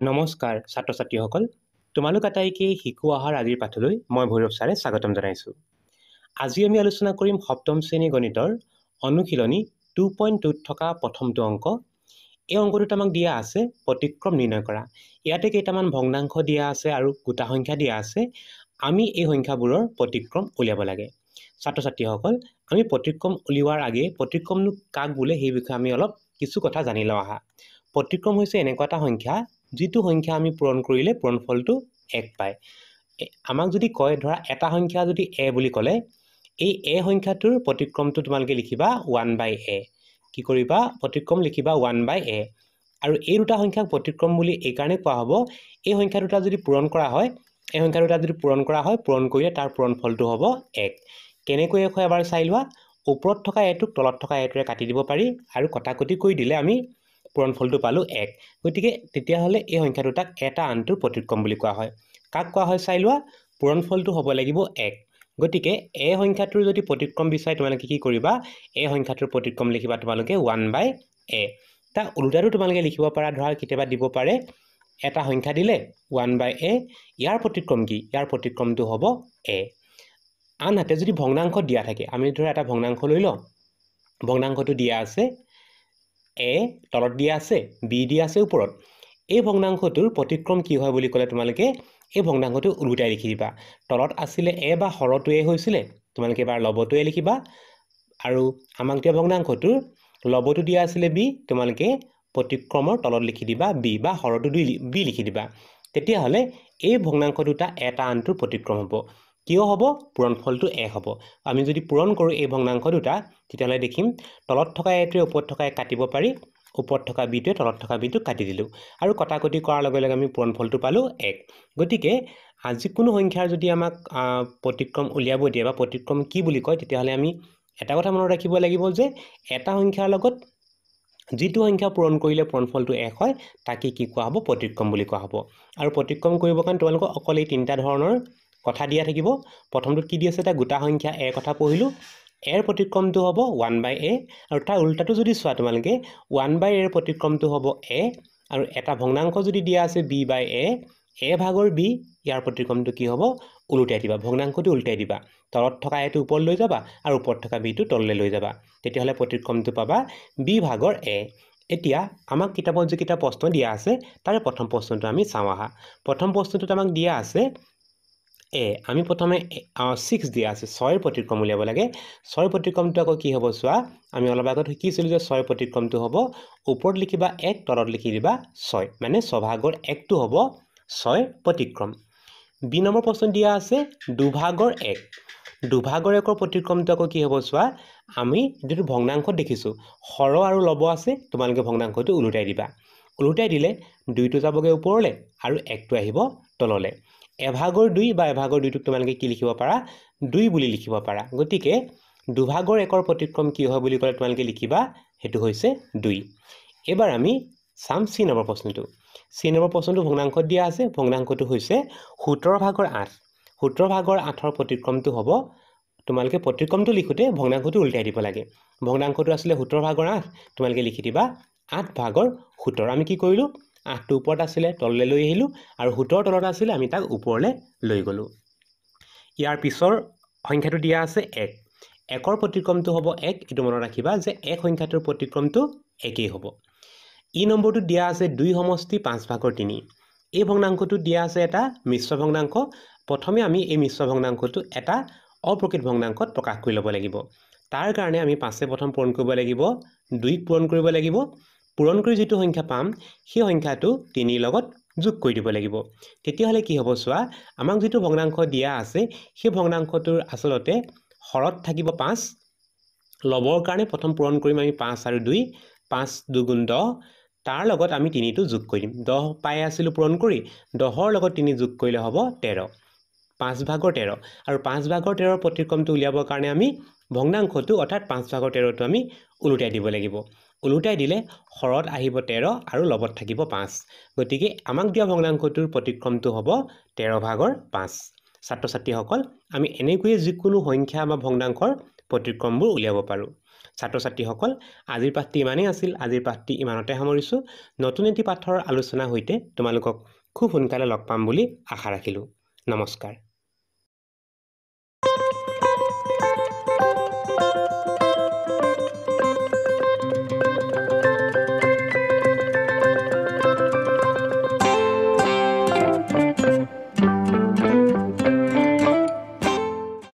নমস্কাৰ ছাত্ৰ ছাত্ৰীসকল, তোমালোক আটাইকে শিশু আহাৰ আজিৰ পাঠলৈ মই ভৈৰৱ ছাৰে স্বাগতম জনাইছোঁ। আজি আমি আলোচনা কৰিম সপ্তম শ্ৰেণী গণিতৰ অনুশীলনী 2.2 থকা প্ৰথমটো অংক। এই অংকটোত আমাক দিয়া আছে প্ৰতিক্ৰম নিৰ্ণয় কৰা। ইয়াতে কেইটামান ভগ্নাংশ দিয়া আছে আৰু গোটা সংখ্যা দিয়া আছে। আমি এই সংখ্যাবোৰৰ প্ৰতিক্ৰম উলিয়াব লাগে। ছাত্ৰ ছাত্ৰীসকল, আমি প্ৰতিক্ৰম উলিওৱাৰ আগেয়ে প্ৰতিক্ৰমনো কাক বোলে সেই বিষয়ে আমি অলপ কিছু কথা জানি লওঁ আহা। প্ৰতিক্ৰম হৈছে এনেকুৱা এটা সংখ্যা যিটো সংখ্যা আমি পূৰণ কৰিলে পূৰণফলটো 1 পায়। আমাক যদি কয় ধৰা এটা সংখ্যা যদি a বুলি ক'লে, এই a সংখ্যাটোৰ প্ৰতিক্ৰমটো তোমালোকে লিখিবা 1/a। কি কৰিবা? প্ৰতিক্ৰম লিখিবা 1/a। আৰু এই দুটা সংখ্যাক প্ৰতিক্ৰম বুলি এইকাৰণে কোৱা হ'ব, এই সংখ্যা দুটা যদি পূৰণ কৰা হয়, পূৰণ কৰিলে তাৰ পূৰণফলটো হ'ব 1। কেনেকৈ হয় এবাৰ চাই লোৱা। ওপৰত থকা এটোক তলত থকা এটোৰে কাটি দিব পাৰি আৰু কটাকটি কৰি দিলে আমি পূৰণফলটো পালোঁ 1। গতিকে তেতিয়াহ'লে এই সংখ্যা দুটাক এটা আনটোৰ প্ৰতিক্ৰম বুলি কোৱা হয়। কাক কোৱা হয় চাই লোৱা। পূৰণফলটো হ'ব লাগিব 1। গতিকে এই সংখ্যাটোৰ যদি প্ৰতিক্ৰম বিচাৰে তোমালোকে কি কৰিবা? এই সংখ্যাটোৰ প্ৰতিক্ৰম লিখিবা তোমালোকে 1/a। তাৰ উল্টাটো তোমালোকে লিখিব পাৰা, ধৰা কেতিয়াবা দিব পাৰে এটা সংখ্যা দিলে 1/a, ইয়াৰ প্ৰতিক্ৰম কি? ইয়াৰ প্ৰতিক্ৰমটো হ'ব a। আনহাতে যদি ভগ্নাংশ দিয়া থাকে, আমি ধৰা এটা ভগ্নাংশ লৈ লওঁ। ভগ্নাংশটো দিয়া আছে a, তলত দিয়া আছে b দিয়া আছে ওপৰত। এই ভগ্নাংশটোৰ প্ৰতিক্ৰম কি হয় বুলি ক'লে তোমালোকে এই ভগ্নাংশটো উলটাই লিখি দিবা। তলত আছিলে a বা হৰটো a হৈছিলে, তোমালোকে এবাৰ লবটো a লিখিবা। আৰু আমাক দিয়া ভগ্নাংশটোৰ লবটো দিয়া আছিলে b, তোমালোকে প্ৰতিক্ৰমৰ তলত লিখি দিবা b বা হৰটো b লিখি দিবা। তেতিয়াহ'লে এই ভগ্নাংশ দুটা এটা আনটোৰ প্ৰতিক্ৰম হ'ব। কিয় হ'ব? পূৰণফলটো 1 হ'ব। আমি যদি পূৰণ কৰোঁ এই ভগ্নাংশ দুটা, তেতিয়াহ'লে দেখিম তলত থকা এটোৱে ওপৰত থকা এক কাটিব পাৰি, ওপৰত থকা বিটোৱে তলত থকা বিটোক কাটি দিলোঁ আৰু কটাকটি কৰাৰ লগে লগে আমি পূৰণফলটো পালোঁ 1। গতিকে যিকোনো সংখ্যাৰ যদি আমাক প্ৰতিক্ৰম উলিয়াব দিয়ে বা প্ৰতিক্ৰম কি বুলি কয়, তেতিয়াহ'লে আমি এটা কথা মনত ৰাখিব লাগিব যে এটা সংখ্যাৰ লগত যিটো সংখ্যা পূৰণ কৰিলে পূৰণফলটো 1 হয়, তাকে কি কোৱা হ'ব? প্ৰতিক্ৰম বুলি কোৱা হ'ব। আৰু প্ৰতিক্ৰম কৰিবৰ কাৰণে তোমালোকক অকল এই তিনিটা ধৰণৰ কথা দিয়া থাকিব। প্ৰথমটোত কি দি আছে? এটা গোটা সংখ্যা a কথা পঢ়িলোঁ। a ৰ প্ৰতিক্ৰমটো হ'ব 1/a, আৰু তাৰ উল্টাটো যদি চোৱা তোমালোকে 1/a ৰ প্ৰতিক্ৰমটো হ'ব a, আৰু এটা ভগ্নাংশ যদি দিয়া আছে b/a, a ভাগৰ b, ইয়াৰ প্ৰতিক্ৰমটো কি হ'ব? উলটাই দিবা, ভগ্নাংশটো উলটাই দিবা। তলত থকা এটো ওপৰত লৈ যাবা আৰু ওপৰত থকা বিটো তললৈ লৈ যাবা। তেতিয়াহ'লে প্ৰতিক্ৰমটো পাবা b ভাগৰ a। এতিয়া আমাক কিতাপত যিকেইটা প্ৰশ্ন দিয়া আছে, তাৰে প্ৰথম প্ৰশ্নটো আমি চাওঁ আহা। প্ৰথম প্ৰশ্নটোত আমাক দিয়া আছে আমি প্ৰথমে 6 দিয়া আছে, 6ৰ প্ৰতিক্ৰম উলিয়াব লাগে। 6ৰ প্ৰতিক্ৰমটো আকৌ কি হ'ব চোৱা। আমি অলপ আগত শিকিছিলোঁ যে 6ৰ প্ৰতিক্ৰমটো হ'ব ওপৰত লিখিবা 1, তলত লিখি দিবা 6, মানে 6 ভাগৰ 1টো হ'ব 6ৰ প্ৰতিক্ৰম। বি নম্বৰ প্ৰশ্ন দিয়া আছে 2 ভাগৰ 1। 2 ভাগৰ 1ৰ প্ৰতিক্ৰমটো আকৌ কি হ'ব চোৱা। আমি যিটো ভগ্নাংশত দেখিছোঁ হৰ আৰু লব আছে, তোমালোকে ভগ্নাংশটো ওলোটাই দিবা। ওলোটাই দিলে 2টো যাবগৈ ওপৰলৈ আৰু 1টো আহিব তললৈ। এভাগৰ 2 বা এভাগৰ 2টোক তোমালোকে কি লিখিব পাৰা? 2 বুলি লিখিব পাৰা। গতিকে 2 ভাগৰ 1ৰ প্ৰতিক্ৰম কি হয় বুলি ক'লে তোমালোকে লিখিবা, সেইটো হৈছে 2। এবাৰ আমি চাম চি নম্বৰ প্ৰশ্নটো। চি নম্বৰ প্ৰশ্নটো ভগ্নাংশত দিয়া আছে। ভগ্নাংশটো হৈছে 17 ভাগৰ 8। 17 ভাগৰ 8ৰ প্ৰতিক্ৰমটো হ'ব, তোমালোকে প্ৰতিক্ৰমটো লিখোঁতে ভগ্নাংশটো উল্টাই দিব লাগে। ভগ্নাংশটো আছিলে 17 ভাগৰ 8, তোমালোকে লিখি দিবা 8 ভাগৰ 17। আমি কি কৰিলোঁ? 8টো ওপৰত আছিলে, তললৈ লৈ আহিলোঁ, আৰু 17 তলত আছিলে, আমি তাক ওপৰলৈ লৈ গ'লোঁ। ইয়াৰ পিছৰ সংখ্যাটো দিয়া আছে 1। 1ৰ প্ৰতিক্ৰমটো হ'ব 1। এইটো মনত ৰাখিবা যে 1 সংখ্যাটোৰ প্ৰতিক্ৰমটো 1 হ'ব। ই নম্বৰটো দিয়া আছে 2 সমষ্টি 5 ভাগৰ 3। এই ভগ্নাংশটো দিয়া আছে এটা মিশ্ৰ ভগ্নাংশ। প্ৰথমে আমি এই মিশ্ৰ ভগ্নাংশটো এটা অপ্ৰকৃত ভগ্নাংশত প্ৰকাশ কৰি ল'ব লাগিব। তাৰ কাৰণে আমি 5 প্ৰথম পূৰণ কৰিব লাগিব, 2ক পূৰণ কৰিব লাগিব। পূৰণ কৰি যিটো সংখ্যা পাম, সেই সংখ্যাটো 3ৰ লগত যোগ কৰি দিব লাগিব। তেতিয়াহ'লে কি হ'ব চোৱা। আমাক যিটো ভগ্নাংশ দিয়া আছে, সেই ভগ্নাংশটোৰ আচলতে হৰত থাকিব 5। লবৰ কাৰণে প্ৰথম পূৰণ কৰিম আমি 5 আৰু 2, 5 2 গুণ 10। তাৰ লগত আমি 3টো যোগ কৰি দিম। 10 পাই আছিলোঁ পূৰণ কৰি, 10ৰ লগত 3 যোগ কৰিলে হ'ব 13। 5 ভাগৰ 13, আৰু 5 ভাগৰ 13ৰ প্ৰতিক্ৰমটো উলিয়াবৰ কাৰণে আমি ভগ্নাংশটো অৰ্থাৎ 5 ভাগৰ 13টো আমি ওলোটাই দিব লাগিব। ওলোটাই দিলে হৰত আহিব 13 আৰু লগত থাকিব 5। গতিকে আমাক দিয়া ভগ্নাংশটোৰ প্ৰতিক্ৰমটো হ'ব 13 ভাগৰ 5। ছাত্ৰ ছাত্ৰীসকল, আমি এনেকৈয়ে যিকোনো সংখ্যা বা ভগ্নাংশৰ প্ৰতিক্ৰমবোৰ উলিয়াব পাৰোঁ। ছাত্ৰ ছাত্ৰীসকল, আজিৰ পাঠটি ইমানেই আছিল। আজিৰ পাঠটি ইমানতে সামৰিছোঁ। নতুন এটি পাঠৰ আলোচনাৰ সৈতে তোমালোকক খুব সোনকালে লগ পাম বুলি আশা ৰাখিলোঁ। নমস্কাৰ।